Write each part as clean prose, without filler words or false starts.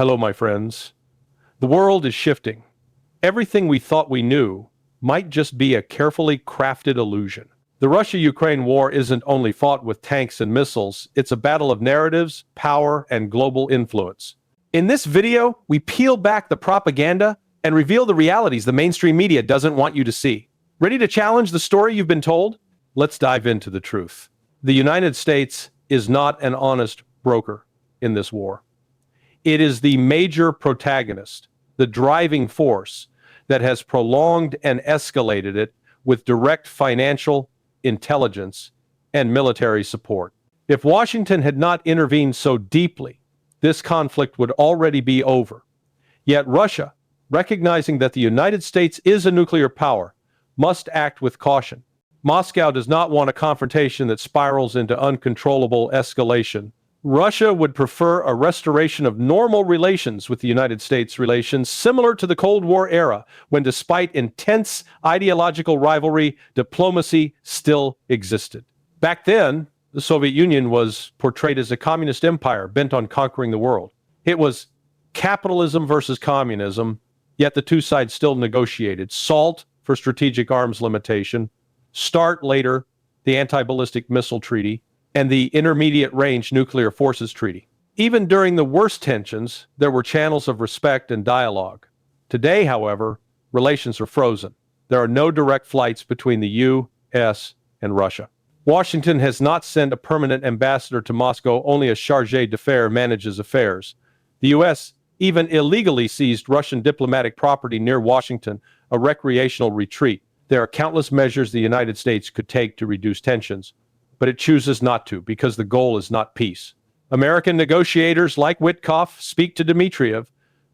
Hello, my friends. The world is shifting. Everything we thought we knew might just be a carefully crafted illusion. The Russia-Ukraine war isn't only fought with tanks and missiles, it's a battle of narratives, power, and global influence. In this video, we peel back the propaganda and reveal the realities the mainstream media doesn't want you to see. Ready to challenge the story you've been told? Let's dive into the truth. The United States is not an honest broker in this war. It is the major protagonist, the driving force that has prolonged and escalated it with direct financial, intelligence, and military support. If Washington had not intervened so deeply, this conflict would already be over. Yet Russia, recognizing that the United States is a nuclear power, must act with caution. Moscow does not want a confrontation that spirals into uncontrollable escalation. Russia would prefer a restoration of normal relations with the United States, relations similar to the Cold War era, when despite intense ideological rivalry, diplomacy still existed. Back then, the Soviet Union was portrayed as a communist empire bent on conquering the world. It was capitalism versus communism, yet the two sides still negotiated. SALT for strategic arms limitation, START later, the Anti-Ballistic Missile Treaty, and the Intermediate Range Nuclear Forces Treaty. Even during the worst tensions, there were channels of respect and dialogue. Today, however, relations are frozen. There are no direct flights between the U.S. and Russia. Washington has not sent a permanent ambassador to Moscow, only a chargé d'affaires manages affairs. The U.S. even illegally seized Russian diplomatic property near Washington, a recreational retreat. There are countless measures the United States could take to reduce tensions, but it chooses not to because the goal is not peace. American negotiators like Witkoff speak to Dmitriev,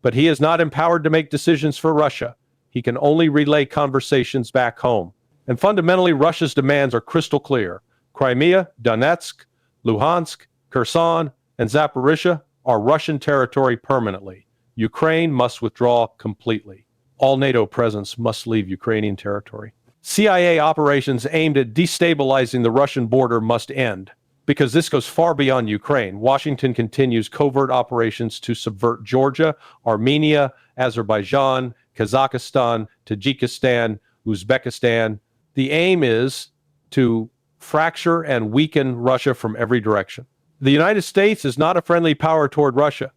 but he is not empowered to make decisions for Russia. He can only relay conversations back home. And fundamentally, Russia's demands are crystal clear. Crimea, Donetsk, Luhansk, Kherson, and Zaporizhia are Russian territory permanently. Ukraine must withdraw completely. All NATO presence must leave Ukrainian territory. CIA operations aimed at destabilizing the Russian border must end. Because this goes far beyond Ukraine, Washington continues covert operations to subvert Georgia, Armenia, Azerbaijan, Kazakhstan, Tajikistan, Uzbekistan. The aim is to fracture and weaken Russia from every direction. The United States is not a friendly power toward Russia.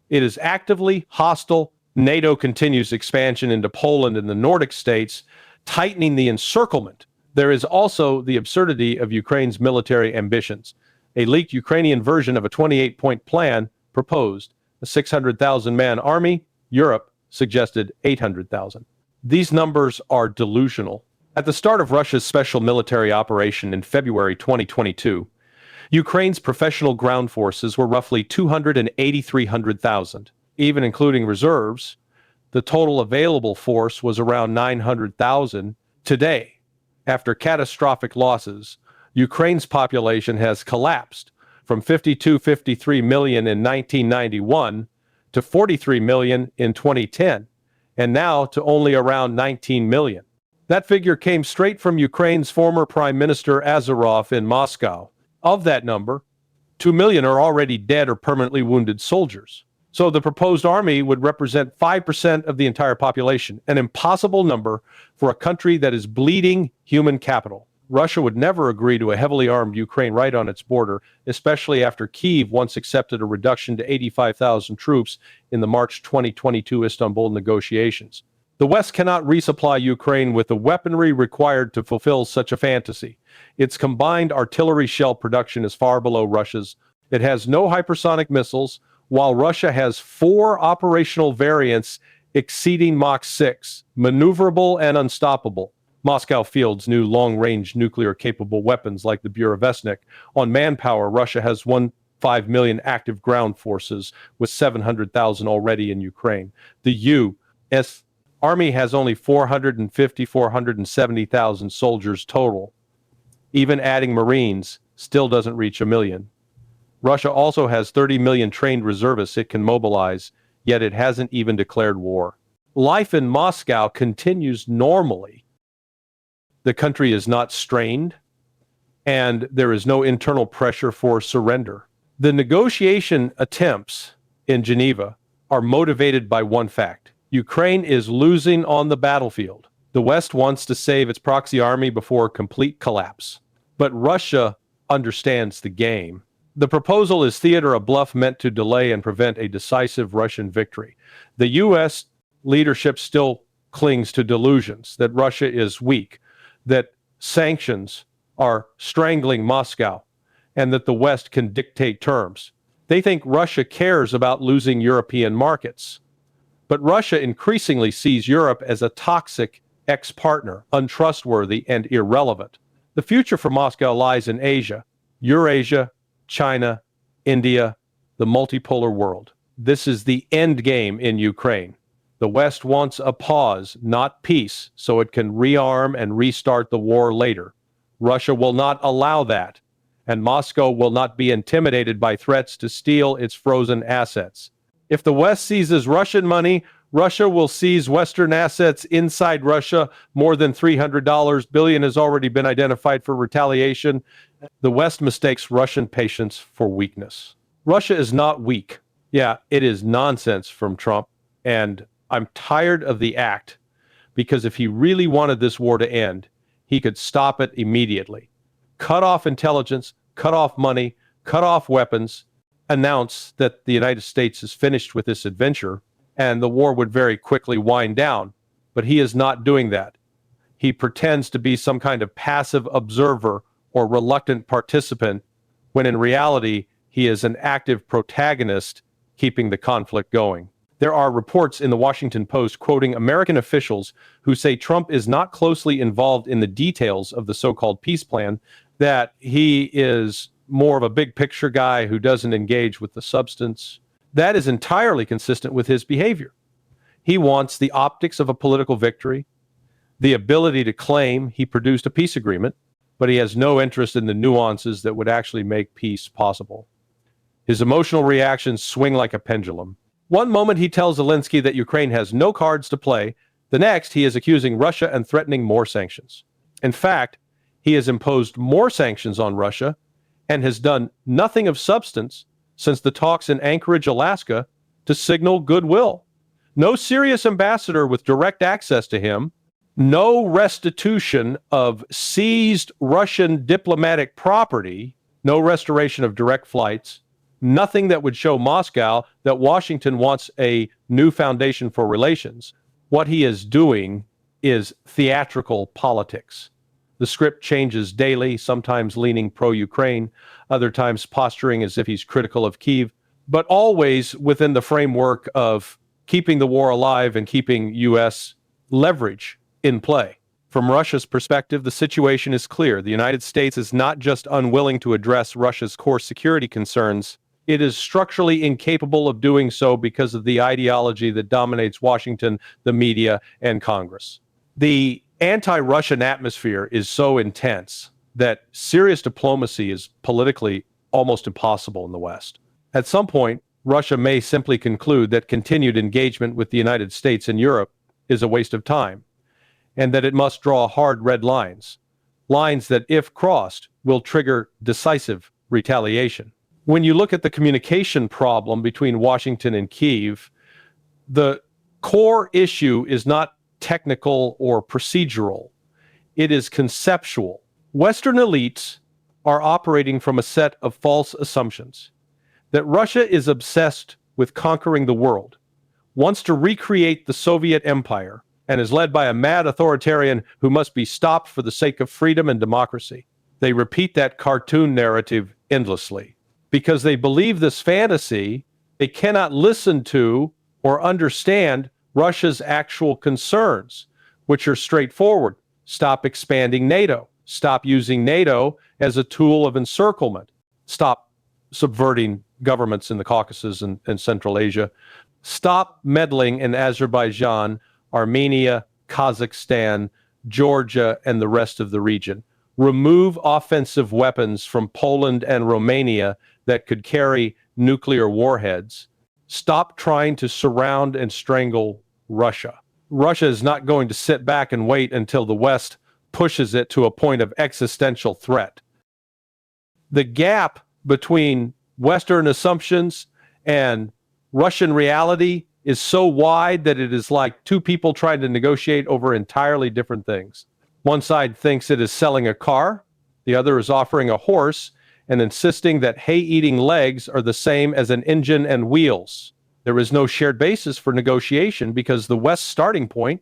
It is actively hostile. NATO continues expansion into Poland and the Nordic states, tightening the encirclement. There is also the absurdity of Ukraine's military ambitions. A leaked Ukrainian version of a 28-point plan proposed a 600,000-man army. Europe suggested 800,000. These numbers are delusional. At the start of Russia's special military operation in February 2022, Ukraine's professional ground forces were roughly 283,000. Even including reserves, the total available force was around 900,000. Today, after catastrophic losses, Ukraine's population has collapsed from 53 million in 1991 to 43 million in 2010, and now to only around 19 million. That figure came straight from Ukraine's former Prime Minister Azarov in Moscow. Of that number, 2 million are already dead or permanently wounded soldiers. So the proposed army would represent 5% of the entire population, an impossible number for a country that is bleeding human capital. Russia would never agree to a heavily armed Ukraine right on its border, especially after Kyiv once accepted a reduction to 85,000 troops in the March 2022 Istanbul negotiations. The West cannot resupply Ukraine with the weaponry required to fulfill such a fantasy. Its combined artillery shell production is far below Russia's. It has no hypersonic missiles, while Russia has 4 operational variants exceeding Mach 6, maneuverable and unstoppable. Moscow fields new long-range nuclear-capable weapons like the Burevestnik. On manpower, Russia has 1.5 million active ground forces, with 700,000 already in Ukraine. The U.S. Army has only 470,000 soldiers total. Even adding Marines still doesn't reach 1 million. Russia also has 30 million trained reservists it can mobilize, yet it hasn't even declared war. Life in Moscow continues normally. The country is not strained, and there is no internal pressure for surrender. The negotiation attempts in Geneva are motivated by one fact. Ukraine is losing on the battlefield. The West wants to save its proxy army before complete collapse. But Russia understands the game. The proposal is theater, a bluff meant to delay and prevent a decisive Russian victory. The U.S. leadership still clings to delusions that Russia is weak, that sanctions are strangling Moscow, and that the West can dictate terms. They think Russia cares about losing European markets. But Russia increasingly sees Europe as a toxic ex-partner, untrustworthy and irrelevant. The future for Moscow lies in Asia, Eurasia, China, India, the multipolar world. This is the end game in Ukraine. The West wants a pause, not peace, so it can rearm and restart the war later. Russia will not allow that, and Moscow will not be intimidated by threats to steal its frozen assets. If the West seizes Russian money, Russia will seize Western assets inside Russia. More than $300 billion has already been identified for retaliation. The West mistakes Russian patience for weakness. Russia is not weak. Yeah, it is nonsense from Trump, and I'm tired of the act, because if he really wanted this war to end, he could stop it immediately. Cut off intelligence, cut off money, cut off weapons, announce that the United States is finished with this adventure, and the war would very quickly wind down. But he is not doing that. He pretends to be some kind of passive observer or reluctant participant, when in reality, he is an active protagonist keeping the conflict going. There are reports in the Washington Post quoting American officials who say Trump is not closely involved in the details of the so-called peace plan, that he is more of a big picture guy who doesn't engage with the substance. That is entirely consistent with his behavior. He wants the optics of a political victory, the ability to claim he produced a peace agreement, but he has no interest in the nuances that would actually make peace possible. His emotional reactions swing like a pendulum. One moment he tells Zelensky that Ukraine has no cards to play. The next, he is accusing Russia and threatening more sanctions. In fact, he has imposed more sanctions on Russia and has done nothing of substance since the talks in Anchorage, Alaska, to signal goodwill. No serious ambassador with direct access to him, no restitution of seized Russian diplomatic property, no restoration of direct flights, nothing that would show Moscow that Washington wants a new foundation for relations. What he is doing is theatrical politics. The script changes daily, sometimes leaning pro-Ukraine, other times posturing as if he's critical of Kyiv, but always within the framework of keeping the war alive and keeping U.S. leverage in play. From Russia's perspective, the situation is clear. The United States is not just unwilling to address Russia's core security concerns, it is structurally incapable of doing so because of the ideology that dominates Washington, the media, and Congress. The anti-Russian atmosphere is so intense that serious diplomacy is politically almost impossible in the West. At some point, Russia may simply conclude that continued engagement with the United States and Europe is a waste of time, and that it must draw hard red lines, lines that, if crossed, will trigger decisive retaliation. When you look at the communication problem between Washington and Kyiv, the core issue is not technical or procedural. It is conceptual. Western elites are operating from a set of false assumptions that Russia is obsessed with conquering the world, wants to recreate the Soviet Empire, and is led by a mad authoritarian who must be stopped for the sake of freedom and democracy. They repeat that cartoon narrative endlessly. Because they believe this fantasy, they cannot listen to or understand Russia's actual concerns, which are straightforward. Stop expanding NATO. Stop using NATO as a tool of encirclement. Stop subverting governments in the Caucasus and Central Asia. Stop meddling in Azerbaijan, Armenia, Kazakhstan, Georgia, and the rest of the region. Remove offensive weapons from Poland and Romania that could carry nuclear warheads. Stop trying to surround and strangle Russia. Russia is not going to sit back and wait until the West pushes it to a point of existential threat. The gap between Western assumptions and Russian reality is so wide that it is like two people trying to negotiate over entirely different things. One side thinks it is selling a car, the other is offering a horse and insisting that hay-eating legs are the same as an engine and wheels. There is no shared basis for negotiation because the West's starting point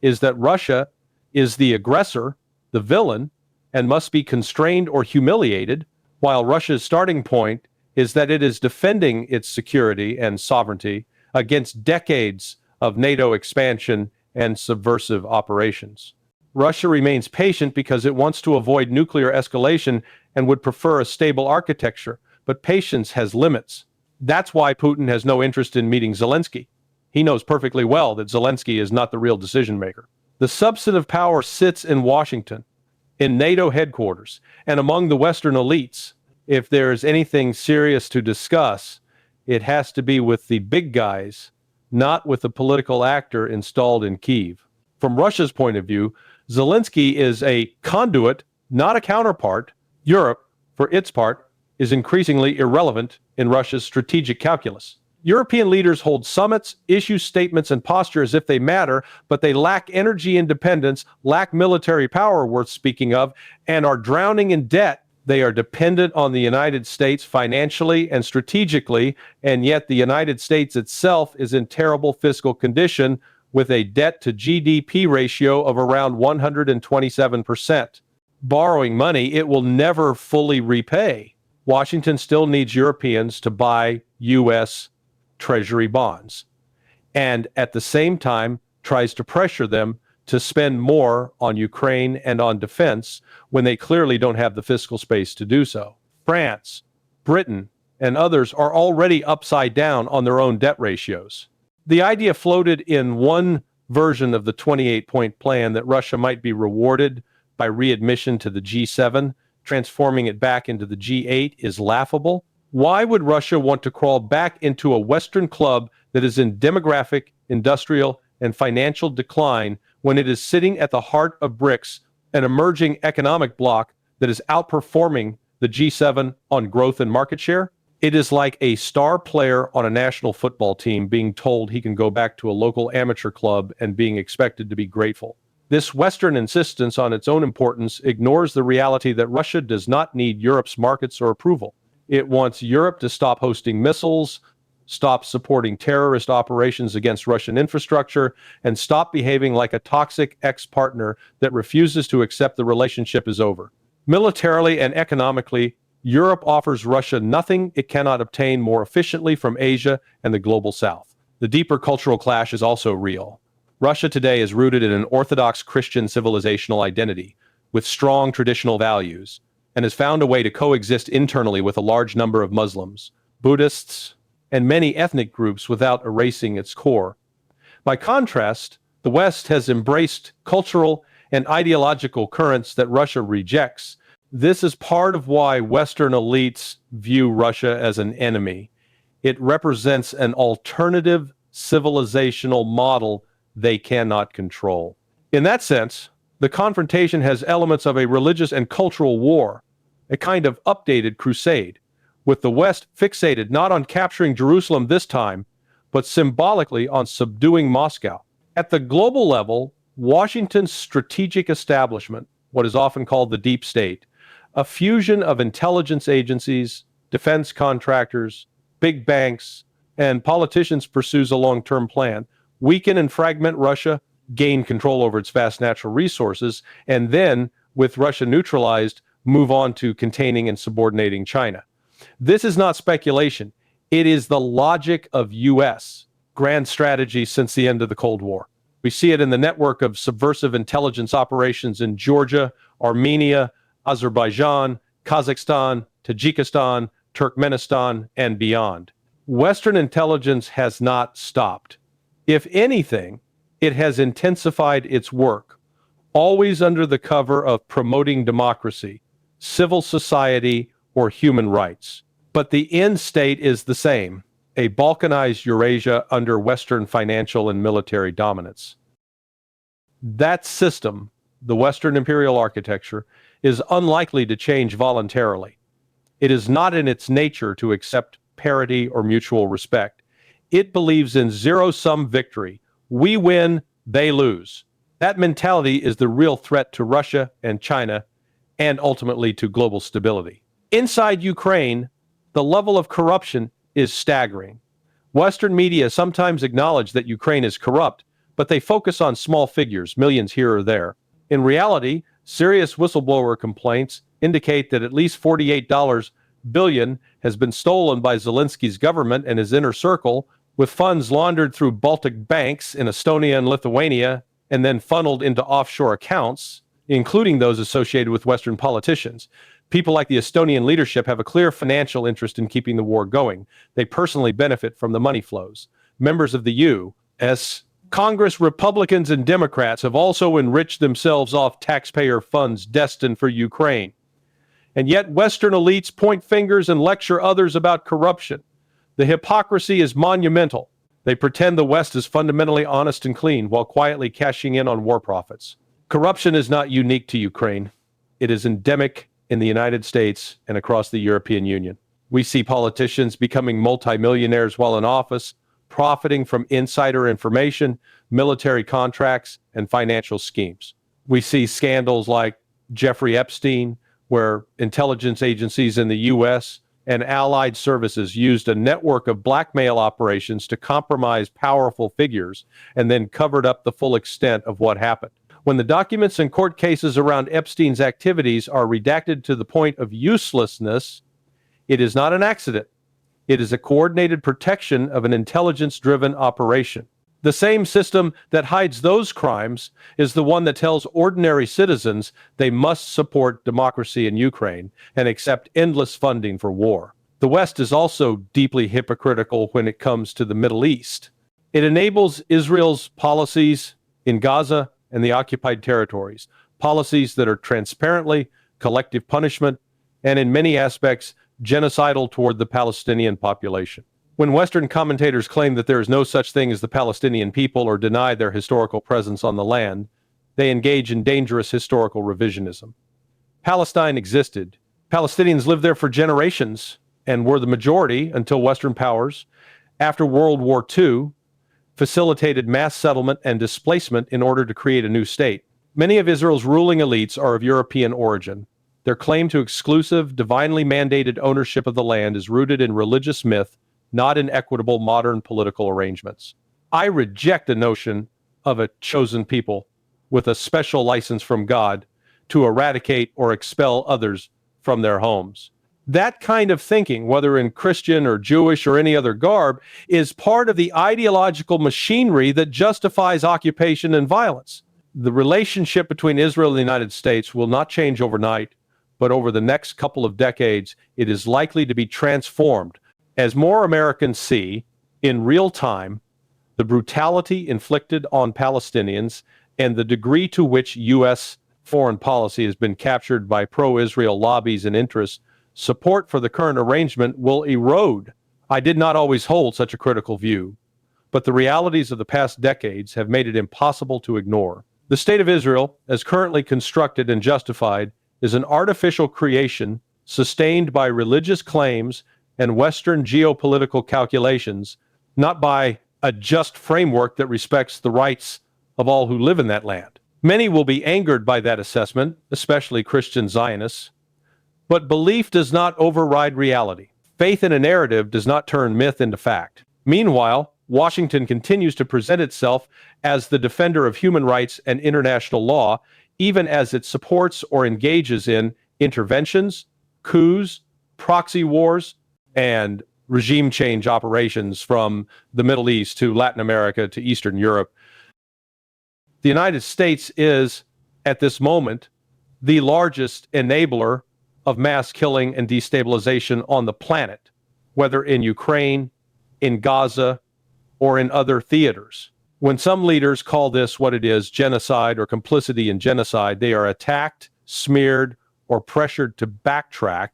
is that Russia is the aggressor, the villain, and must be constrained or humiliated, while Russia's starting point is that it is defending its security and sovereignty against decades of NATO expansion and subversive operations. Russia remains patient because it wants to avoid nuclear escalation and would prefer a stable architecture, but patience has limits. That's why Putin has no interest in meeting Zelensky. He knows perfectly well that Zelensky is not the real decision maker. The substantive power sits in Washington, in NATO headquarters, and among the Western elites. If there is anything serious to discuss, it has to be with the big guys, not with the political actor installed in Kyiv. From Russia's point of view, Zelensky is a conduit, not a counterpart. Europe, for its part, is increasingly irrelevant in Russia's strategic calculus. European leaders hold summits, issue statements, and posture as if they matter, but they lack energy independence, lack military power worth speaking of, and are drowning in debt. They are dependent on the United States financially and strategically, and yet the United States itself is in terrible fiscal condition with a debt-to-GDP ratio of around 127%. Borrowing money it will never fully repay. Washington still needs Europeans to buy U.S. Treasury bonds, and at the same time tries to pressure them to spend more on Ukraine and on defense when they clearly don't have the fiscal space to do so. France, Britain, and others are already upside down on their own debt ratios. The idea floated in one version of the 28-point plan that Russia might be rewarded by readmission to the G7, transforming it back into the G8, is laughable. Why would Russia want to crawl back into a Western club that is in demographic, industrial, and financial decline when it is sitting at the heart of BRICS, an emerging economic bloc that is outperforming the G7 on growth and market share? It is like a star player on a national football team being told he can go back to a local amateur club and being expected to be grateful. This Western insistence on its own importance ignores the reality that Russia does not need Europe's markets or approval. It wants Europe to stop hosting missiles, stop supporting terrorist operations against Russian infrastructure, and stop behaving like a toxic ex-partner that refuses to accept the relationship is over. Militarily and economically, Europe offers Russia nothing it cannot obtain more efficiently from Asia and the global South. The deeper cultural clash is also real. Russia today is rooted in an Orthodox Christian civilizational identity with strong traditional values and has found a way to coexist internally with a large number of Muslims, Buddhists, and many ethnic groups without erasing its core. By contrast, the West has embraced cultural and ideological currents that Russia rejects. This is part of why Western elites view Russia as an enemy. It represents an alternative civilizational model they cannot control. In that sense, the confrontation has elements of a religious and cultural war, a kind of updated crusade, with the West fixated not on capturing Jerusalem this time, but symbolically on subduing Moscow. At the global level, Washington's strategic establishment, what is often called the deep state, a fusion of intelligence agencies, defense contractors, big banks, and politicians pursues a long-term plan, weaken and fragment Russia, gain control over its vast natural resources, and then, with Russia neutralized, move on to containing and subordinating China. This is not speculation. It is the logic of U.S. grand strategy since the end of the Cold War. We see it in the network of subversive intelligence operations in Georgia, Armenia, Azerbaijan, Kazakhstan, Tajikistan, Turkmenistan, and beyond. Western intelligence has not stopped. If anything, it has intensified its work, always under the cover of promoting democracy, civil society, or human rights. But the end state is the same, a balkanized Eurasia under Western financial and military dominance. That system, the Western imperial architecture, is unlikely to change voluntarily. It is not in its nature to accept parity or mutual respect. It believes in zero-sum victory. We win, they lose. That mentality is the real threat to Russia and China, and ultimately to global stability. Inside Ukraine, the level of corruption is staggering. Western media sometimes acknowledge that Ukraine is corrupt, but they focus on small figures, millions here or there. In reality, serious whistleblower complaints indicate that at least $48 billion has been stolen by Zelensky's government and his inner circle, with funds laundered through Baltic banks in Estonia and Lithuania and then funneled into offshore accounts, including those associated with Western politicians. People like the Estonian leadership have a clear financial interest in keeping the war going. They personally benefit from the money flows. Members of the U.S. Congress, Republicans, and Democrats have also enriched themselves off taxpayer funds destined for Ukraine. And yet Western elites point fingers and lecture others about corruption. The hypocrisy is monumental. They pretend the West is fundamentally honest and clean while quietly cashing in on war profits. Corruption is not unique to Ukraine. It is endemic in the United States and across the European Union. We see politicians becoming multimillionaires while in office, profiting from insider information, military contracts, and financial schemes. We see scandals like Jeffrey Epstein, where intelligence agencies in the U.S. and allied services used a network of blackmail operations to compromise powerful figures and then covered up the full extent of what happened. When the documents and court cases around Epstein's activities are redacted to the point of uselessness, it is not an accident. It is a coordinated protection of an intelligence-driven operation. The same system that hides those crimes is the one that tells ordinary citizens they must support democracy in Ukraine and accept endless funding for war. The West is also deeply hypocritical when it comes to the Middle East. It enables Israel's policies in Gaza and the occupied territories, policies that are transparently collective punishment and in many aspects genocidal toward the Palestinian population. When Western commentators claim that there is no such thing as the Palestinian people or deny their historical presence on the land, they engage in dangerous historical revisionism. Palestine existed. Palestinians lived there for generations and were the majority until Western powers, after World War II, facilitated mass settlement and displacement in order to create a new state. Many of Israel's ruling elites are of European origin. Their claim to exclusive, divinely mandated ownership of the land is rooted in religious myth, not in equitable modern political arrangements. I reject the notion of a chosen people with a special license from God to eradicate or expel others from their homes. That kind of thinking, whether in Christian or Jewish or any other garb, is part of the ideological machinery that justifies occupation and violence. The relationship between Israel and the United States will not change overnight, but over the next couple of decades, it is likely to be transformed as more Americans see, in real time, the brutality inflicted on Palestinians and the degree to which U.S. foreign policy has been captured by pro-Israel lobbies and interests, support for the current arrangement will erode. I did not always hold such a critical view, but the realities of the past decades have made it impossible to ignore. The State of Israel, as currently constructed and justified, is an artificial creation sustained by religious claims and Western geopolitical calculations, not by a just framework that respects the rights of all who live in that land. Many will be angered by that assessment, especially Christian Zionists, but belief does not override reality. Faith in a narrative does not turn myth into fact. Meanwhile, Washington continues to present itself as the defender of human rights and international law, even as it supports or engages in interventions, coups, proxy wars, and regime change operations from the Middle East to Latin America to Eastern Europe. The United States is, at this moment, the largest enabler of mass killing and destabilization on the planet, whether in Ukraine, in Gaza, or in other theaters. When some leaders call this what it is, genocide or complicity in genocide, they are attacked, smeared, or pressured to backtrack.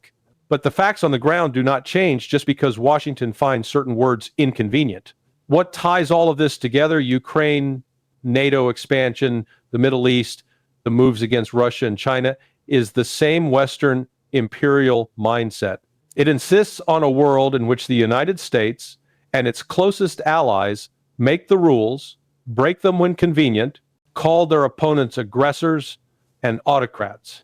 But the facts on the ground do not change just because Washington finds certain words inconvenient. What ties all of this together, Ukraine, NATO expansion, the Middle East, the moves against Russia and China, is the same Western imperial mindset. It insists on a world in which the United States and its closest allies make the rules, break them when convenient, call their opponents aggressors and autocrats,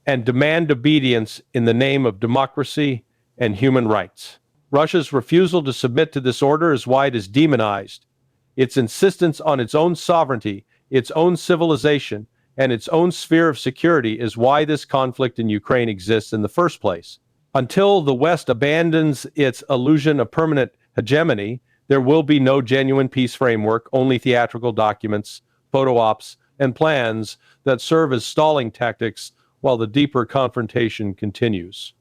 and demand obedience in the name of democracy and human rights. Russia's refusal to submit to this order is why it is demonized. Its insistence on its own sovereignty, its own civilization, and its own sphere of security is why this conflict in Ukraine exists in the first place. Until the West abandons its illusion of permanent hegemony, there will be no genuine peace framework, only theatrical documents, photo ops, and plans that serve as stalling tactics while the deeper confrontation continues.